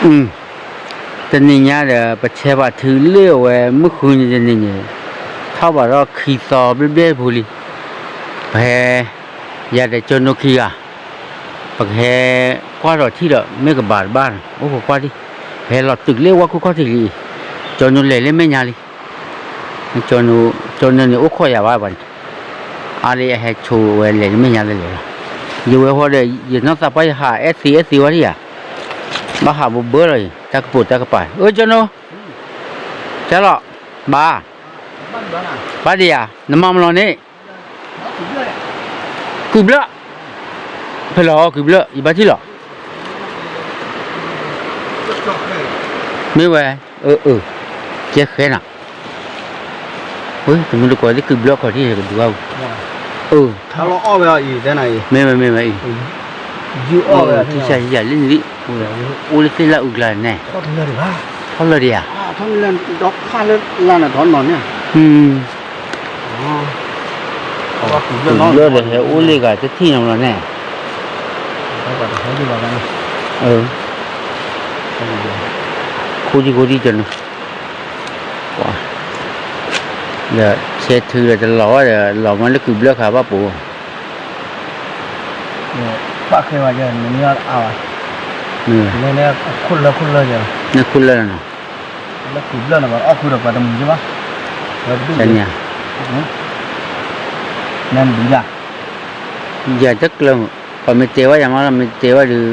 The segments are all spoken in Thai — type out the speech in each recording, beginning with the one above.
ตอนนี้เนี่ยเดี๋ยวประเทศว่าถือเลี้ยวเว้ไม่คุยจะนี่เนี่ยถ้าว่าเราขี่สอบเรื่อยๆพูดเลยแพ้ยาได้จนนกีอ่ะปะแพ้กว่าเราที่เราไม่กับบาทบ้านโอ้โหกว่าดิแพ้เราตึกเลี้ยวว่ากูก็ถือจนนเลยเล่นไม่ยาเลยจนนี่โอ้ข้อยาว่าบ้านอะไรให้โชว์เว้เลยไม่ยาเลยอยู่เว้พอเดี๋ยวอยู่นักสับไปหาเอสซีวะที่อ่ะมาหาบุบเบ้เลยจักรปุดจักรไปจนโนจ้าหรอบ้าบ้าดีอ่ะน้ำมันเราเนี่ยคือเบลอเพลอคือเบลออีบ้าที่หรอไม่ไหวเจ๊แค่น่ะเฮ้ยแต่มันดูก่อนที่คือเบลอก่อนที่จะดูเอาถ้าเราออกไปอีกได้ไหนไม่ยูออกไปที่ใช่ใช่เล่นดิโอ้เล่นละอุกลานแน่เขาทำเลยหรือเปล่าเขาเลยดิอ่ะทำเล่นดอกข้าเล่นลานอ่ะถอนนอนเนี่ยเยอะเลยโอ้เล็กอ่ะจะที่นอนแน่เขาก็จะให้ดูว่ากันคูดีจนว้าเดี๋ยวเช็ดถือจะหล่อเดี๋ยวหล่อมันแล้วคือเลือกขาป้าปู่ป้าเคยว่าจะเนี่ยเอาเนี่ยคุ้นเลยจ้ะเนี่ยคุ้นเลยนะแล้วคุ้นเลยนะว่าอ๋อคุ้นแบบนั้นใช่ปะใช่เนี่ยนั่นดีจ้ะอย่าจักเรื่องพอไม่เจอว่าอย่างนั้นไม่เจอว่าหรือ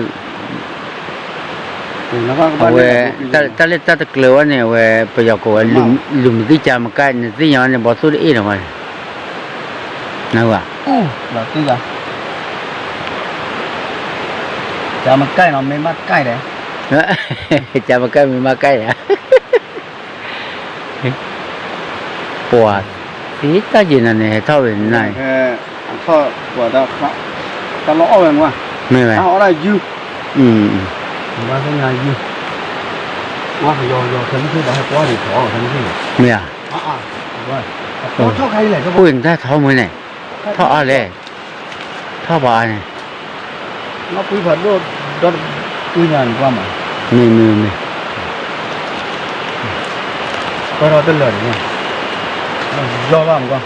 เว้ตาเล็กตาตะเกลือเนี่ยเว้ประโยคว่าลุมที่จะมาใกล้เนี่ยที่อย่างนั้นบอกสุดเอ๋หน่อยนะวะแล้วที่จ้ะจะมาใกล้เราไม่มาใกล้เลยจะมาใกล้ไม่มาใกล้อะปวดที่ตาจีนั่นเนี่ยเท่าเป็นไงท่อปวดแล้วตลอดเอาอย่างว่าไม่ไหวเอาอะไรยืดว่าเป็นไงยืดว่าโยทั้งที่ได้กว่าดีพอทั้งที่ไม่อ่ะว่าเท่าใครเลยก็พูดถึงถ้าเท่ามือเนี่ยเท่าอะไรเท่าบ้านเนี่ยnó quý phật đốt quý nhàn qua mà mì có đó tên lời nha do vào không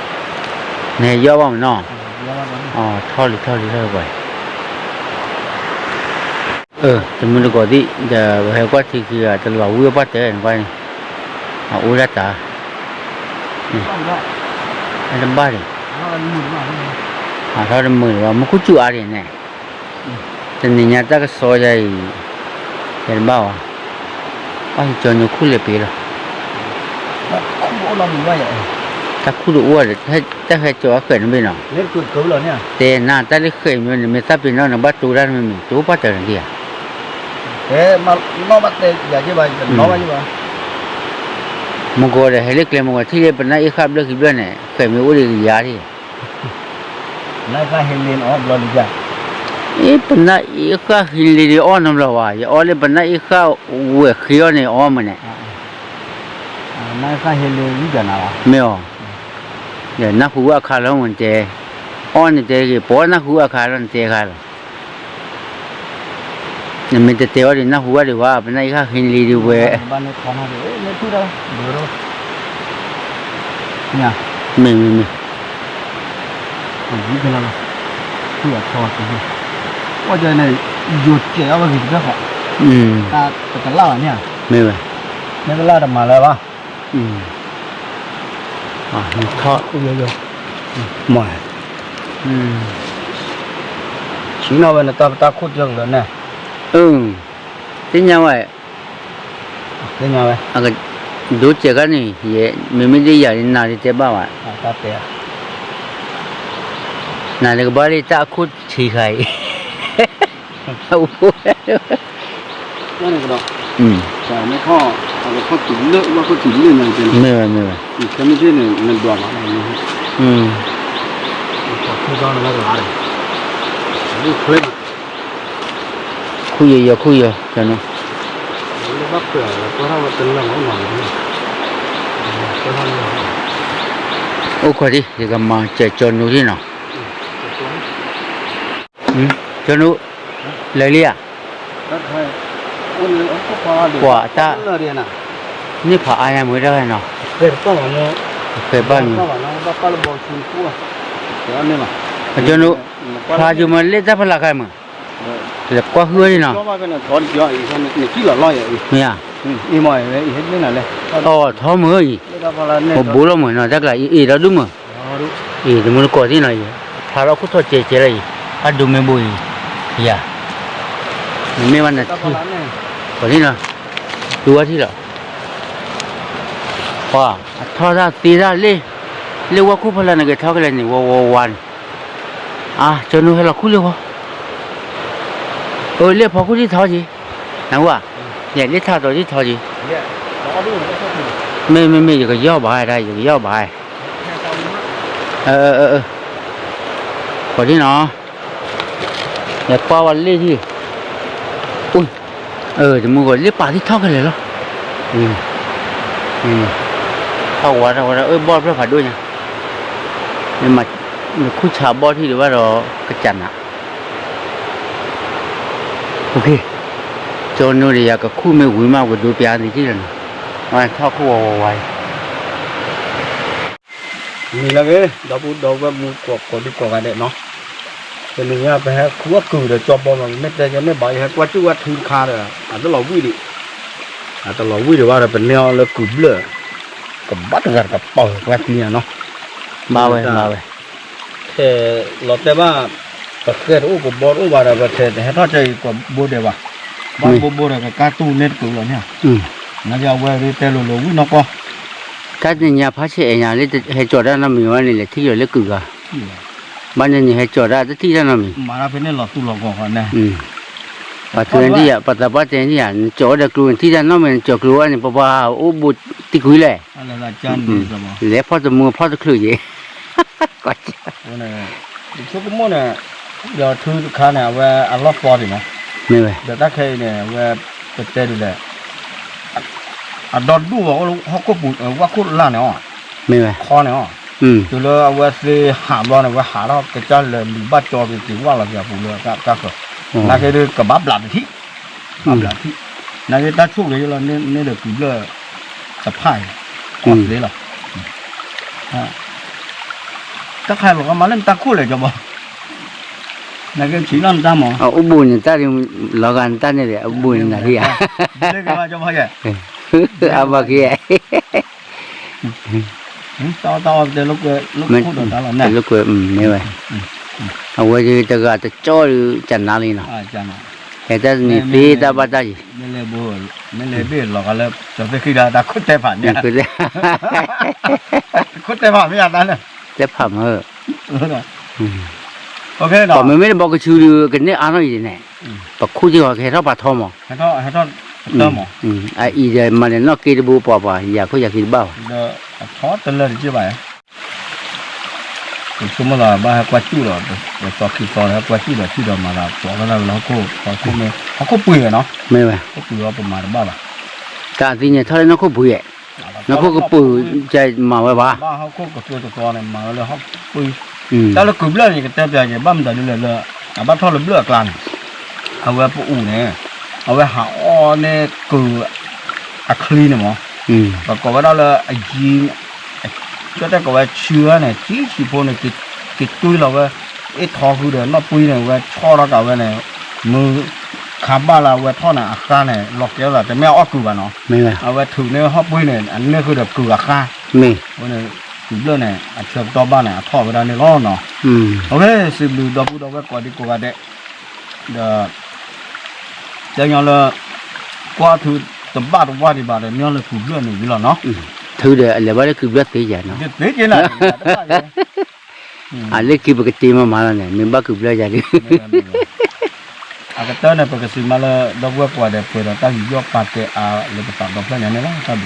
nè do vào nó thôi vậy thì mình có đi giờ hay quá thì kia từ vào uống bắt thế này uống ra ta anh làm ba đi thôi làm 10 và một chút chua đi nàyแต่เนี่ยถ้าก็ซอยใจเห็นบ้าว่าจนอยู่คู่เลยปีละคู่เรามีว่าอย่างถ้าคู่ดูว่าถ้าใครจ่อเขินไม่หนอเล่นกูแล้วเนี่ยแต่หน้าตาเล็กเขินมันไม่ทราบเป็นน้องนะบ้าตูด้านไม่มีตัวบ้าเจอหนึ่งเดียวมาน้องบ้าเตะอยากจะไปน้องบ้าจะไปมึงก็เลยให้เล็กเลยมึงว่าที่เล็กเป็นนายขับเลิกกี่เดือนเนี่ยเขินไม่รู้ดียาที่นายข้าเห็นเล่นออกเราดีจ้ะเป็นน่าอีกข้าหินลีอ้อนน้ำละวะอย่าอ้อนเลยเป็นน่าอีกข้าเวกขี้อ้อนเนี่ยอ้อนมันเนี่ยนายข้าเห็นเลยนี่จะน่าวะไม่อ๋อเดี๋ยวนักหัวขาลงมันเจอ้อนเนี่ยเจกี่ปอนักหัวขาลงเจขาลเนี่ยมันจะเตะว่าดินักหัวดีว่าเป็นน่าอีกข้าหินลีดีเวบ้านนี้ทำอะไรไม่พูดอะไรดูดูเนี่ยไม่นี่เป็นอะไรเพื่อทอดนี่ว่าจะเนี่ยหยุดเกี่ยวกับกิจกรรมตาจะเล่าเนี่ยไม่ไหวไม่ก็เล่าทำมาแล้ววะมันทอดเยอะๆหมดชิ้นเอาไว้นะตาคุดยังเลยเนี่ยที่ยังไงที่ยังไงอ่ะก็ดูเจกันนี่เย่ไม่ได้ยานาที่เจ็บบ้างตาเตะนั่นก็บริตาคุดชี้ใครเอาพูดนั่นก็ดอกแต่ไม่ข้อเอาข้อจุดเลือกว่าข้อจุดเลือกยังเป็นไม่แต่ไม่ใช่เนี่ยมันดวงอะไรนี่คุยกันแล้วก็อะไรนี่คุยเยอะจังเนาะแล้วก็เผื่อก็ถ้าว่าเป็นเรื่องของหนังก็ทำโอ้คนดิเดี๋ยวก็มาเจอจนดูที่เนาะจนดูเลยเรีย 오늘 어떻게 와, 다. 나นี่พออายังไม่ได้เนาะ 그래 또 뭐. เคยบ้านอยู่ 나 빨리 뭐 준고. 내가 จนนู้พาอยู่มาเล่นได้พลังกันมั้งเล็บกว่าเฮือนี่เนาะ 저마가는 더 지어 이거는 길러 놔요. เนี่ย 이 뭐에 이 했는데. อ๋อท้อมืออีก 내가 발라내. ผมบูแล้วเหมือนเนาะจักละอีเราดูมั้งอีเดี๋ยวมันก่อที่ไหนพาเราคุดทอดเจเลยอ่ะดูไม่บุยอย่าไม่วันนั้นที่ก่อนนี้เนาะดูว่าที่ละว่าทอดได้ตีได้เลยเรียกว่าคู่พลังเนี่ยทอดกันเลยนี่วันจนนู้ให้เราคู่เรียกว่าเรียกพอคู่ที่ทอดจีนะว่าเนี่ยเรียกทอดตัวที่ทอดจีไม่อยู่กับย่อบ่ายได้อยู่กับย่อบ่ายก่อนที่เนาะเนี่ยป้าวันเรียกที่อุ้ยจะมึงก่อนเรียกป่าที่ทอดกันเลยเหรอเข้าวัดบอดเพื่อผัดด้วยเนี่ยมาคู่ชาบอดที่หรือว่าเรากระจันอ่ะโอเคจนนู้นอยากกับคู่ไม่หุ่ยมากกว่าดูเปียนี่ที่นั่นมาเท่าคู่วาย นี่ละเว้ยดอกมูกอดีกว่าได้เนาะเป็นอย่างเงี้ยไปฮะคู่ว่ากูเดี๋ยวจอบบ่มันไม่ได้ยังไม่บ่อยฮะกว่าจู่ว่าทุนคาเลยตลอดวิ่งดิตลอดวิ่งเดี๋ยวว่าเป็นแนวแล้วกูเบลอกับบัดกันกับปล่อยแบบนี้เนาะ มาเว้ยแต่เราแต่ว่าประเทศกับบอลว่าประเทศให้เข้าใจกับบูเดว่าบ้านบูเดกับการ์ตูนเน็ตกูเนี่ยน่าจะว่าเรื่องโลวินก็การเนี่ยพระเจ้าเองเนี่ยให้จอดได้น้ำมีวันนี้เลยที่อยู่เล็กกูก็บ้านเนี่ยให้จอดได้ที่ได้น้ำมีมาแล้วเป็นเนี่ยหลอกตู้หลอกก่อนนะปัจจุบันที่ปัจจุบันที่จอดได้กลุ่มที่ได้น้ำมันจอดกลุ่มนี่เพราะว่าโอ้บุตรที่คุยเลยอะไรละจันดีสมองแล้วพอจะมือพอจะคลื่นยี่ก็จะวันนี้ชุกมั่วเนี่ยเดี๋ยวทุกข้าเนี่ยว่าอัลลอฮ์ฟอร์ดินะไม่เว้ยเดี๋ยวตาเคยเนี่ยว่าเป็นเตดูเลยดอดดูว่าเขาก็ปุ่นว่าคุดล่าเนี่ยไม่เว้ยคอเนี่ยตัวเราว่าสิหามเราเนี่ยว่าหาเรากระจายเลยมีบัตรจอเป็นจริงว่าเราจะปุ่นเลยก็นักเรียนกับบับหลับที่นักเรียนตาชุกเลยเราเนี่ยเด็กปุ่นเลยสะพายเลยหรอตาใครบอกว่ามาเล่นตาคู่เลยจะบอกนักเรียนชี้นั่นตามหมออุบุญตาดิหลอกกันตาเนี่ยอุบุญนะที่อ่ะเด็กก็มาจะบอกแกเอามาเกี่ยต่อเดี๋ยวลูกคู่โดนตาหล่นเนี่ยลูกไม่ไหวเอาไว้จะก็จะจ่อจันนาลีนะจันนาแต่นี่ฟีตาบัดได้ไม่เลยบัวไม่เลยเบี้ยหรอกแล้วจะไปคือดาคุดแต่ผ่านเนี่ยคุดแต่ผ่านไม่อยากนั้นเลยแต่ผ่านโอเคเนาะแต่ไม่ได้บอกก็ชื่อกันเนี่ยอ่านอะไรเนี่ยแต่คู่ที่ว่าแค่เราปะทอมให้เขาเติมอีเดมันเนี่ยนอกกินบูปอบอยากเขาอยากกินบ้าเดี๋ยวทอดตลอดใช่ไหมสมมติว่าบ้านกวาดจู่หรอเดี๋ยวต่อคิดต่อแล้วกวาดจู่หรอที่เรามาแล้วต่อแล้วเราก็ไม่เขาก็เปื่อยเนาะไม่ไหวเขาเปื่อยประมาณบ้าป่ะการที่เนี่ยถ้าเราก็เปื่อยเราก็เปื่อยใจมาไว้บ้าบ้าเขาก็ตัวเนี่ยมาแล้วเขาเปื่อยแต่เรากลุ่มเรื่องนี้ก็เต็มใจเนี่ยบ้านแต่เนี่ยเลยบ้านทอดเลือกกลางเอาไว้ปูอูเนี่ยเอาไว้หาอ้อเนี่ยคืออะคลีเนี่ยมั้งแล้วก็ว่าเราเลยไอ้ยีนก็ได้ก็ว่าเชื้อเนี่ยที่พวกเนี่ยกิดตุ้ยเราว่าไอ้ทอคือเดี๋ยวเราปุ้ยเนี่ยว่าช่อเราก็ว่าเนี่ยมือขาบ้าเราว่าท่อเนี่ยอาคาเนี่ยหลอกเยอะเราแต่ไม่เอากูบ้านเนาะไม่เลยเอาไว้ถือเนี่ยเขาปุ้ยเนี่ยอันนี้คือแบบกูอาคาไม่วันนี้ถือเรื่องเนี่ยอันเชื่อมต่อบ้านเนี่ยท่อไปได้เนี่ยก็เนาะโอเคสิบลูดอกกูดอกไว้ก่อนดีกว่าเด็กเดี๋ยวจะยังเลยกว่าถือตบบ้าตบว่าดีบ้าเลยเนี่ยเลยถือเรื่องหนึ่งอยู่แล้วเนาะถือเดี๋ยวอะไรบ้างคือเลือดตีอย่างเนาะตีอย่างนั้นอะไรคือปกติมาแล้วเนี่ยมันบ้าคือเลือดอย่างนี้อากาศเนี่ยปกติมาแล้วดอกว่าเดี๋ยวเปิดตั้งยกปากเกอาเลยไปตัดดอกแล้วเนี่ยนะท่าน